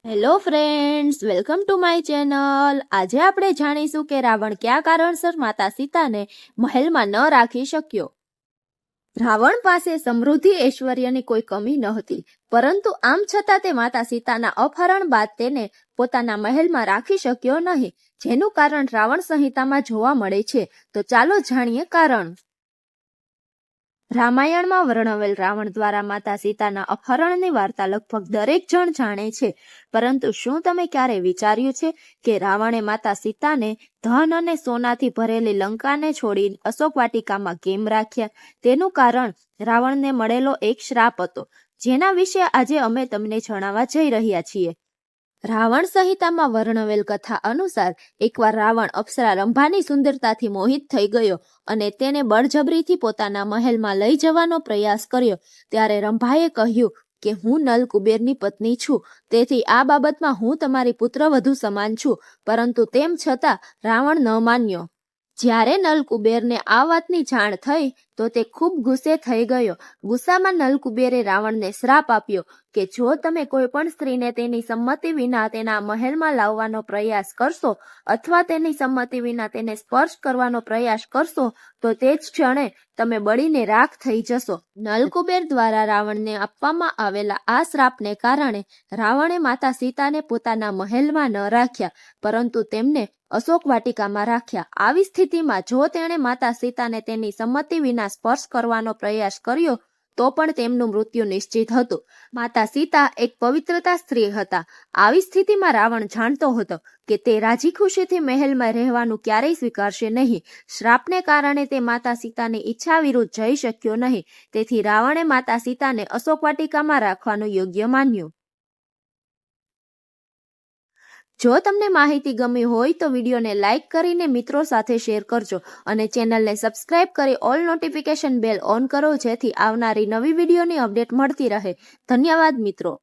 Hello friends, welcome to my channel. આજે આપણે જાણીશું કે રાવણ કયા કારણસર માતા સીતાને મહેલમાં ન રાખી શક્યો. રાવણ પાસે સમૃદ્ધિ ઐશ્વર્યની કોઈ કમી નહોતી, પરંતુ આમ છતાં તે માતા સીતાના અપહરણ બાદ તેને પોતાના મહેલમાં રાખી શક્યો નહીં, જેનું કારણ રાવણ સંહિતામાં જોવા મળે છે. તો ચાલો જાણીએ કારણ. રામાયણમાં વર્ણવેલ રાવણ દ્વારા માતા સીતાના અપહરણની વાર્તા લગભગ દરેક જણ જાણે છે, પરંતુ શું તમે ક્યારે વિચાર્યું છે કે રાવણે માતા સીતાને ધન અને સોનાથી ભરેલી લંકાને છોડી અશોક વાટિકામાં કેમ રાખ્યા? તેનું કારણ રાવણને મળેલો એક શ્રાપ હતો, જેના વિશે આજે અમે તમને જણાવવા જઈ રહ્યા છીએ. રાવણ સંહિતામાં વર્ણવેલ કથા અનુસાર એકવાર રાવણ અપ્સરા રંભાની સુંદરતાથી મોહિત થઈ ગયો અને તેને બળજબરીથી પોતાના મહેલમાં લઈ જવાનો પ્રયાસ કર્યો. ત્યારે રંભાએ કહ્યું કે હું નલ કુબેરની પત્ની છું, તેથી આ બાબતમાં હું તમારી પુત્રવધુ સમાન છું, પરંતુ તેમ છતાં રાવણ ન માન્યો. જ્યારે નલ કુબેરને આ વાતની જાણ થઈ તો તે ખૂબ ગુસ્સે થઈ ગયો. ગુસ્સામાં નલ કુબેરે રાવણને શ્રાપ આપ્યો કે જો તમે કોઈ પણ સ્ત્રીને તેની સંમતિ વિના તેના મહેલમાં લાવવાનો પ્રયાસ કરશો અથવા તેની સંમતિ વિના તેને સ્પર્શ કરવાનો પ્રયાસ કરશો તો તે જ ક્ષણે તમે બળીને રાખ થઈ જશો. નલકુબેર દ્વારા રાવણને આપવામાં આવેલા આ શ્રાપને કારણે રાવણે માતા સીતાને પોતાના મહેલમાં ન રાખ્યા, પરંતુ તેમને અશોક વાટિકામાં રાખ્યા. આવી સ્થિતિમાં જો તેણે માતા સીતાને તેની સંમતિ વિના સ્પર્શ કરવાનો પ્રયાસ કર્યો તો પણ તેમનું મૃત્યુ નિશ્ચિત હતું. માતા સીતા એક પવિત્રતા સ્ત્રી હતા. આવી સ્થિતિમાં રાવણ જાણતો હતો કે તે રાજી ખુશીથી મહેલમાં રહેવાનું ક્યારેય સ્વીકારશે નહીં. શ્રાપને કારણે તે માતા સીતાની ઈચ્છા વિરુદ્ધ જઈ શક્યો નહીં, તેથી રાવણે માતા સીતાને અશોક વાટિકામાં રાખવાનું યોગ્ય માન્યું. જો તમને માહિતી ગમી હોય તો વિડીયોને લાઇક કરીને મિત્રો સાથે શેર કરજો અને ચેનલને સબસ્ક્રાઇબ કરી ઓલ નોટિફિકેશન બેલ ઓન કરો, જેથી આવનારી નવી વિડીયોની અપડેટ મળતી રહે. ધન્યવાદ મિત્રો.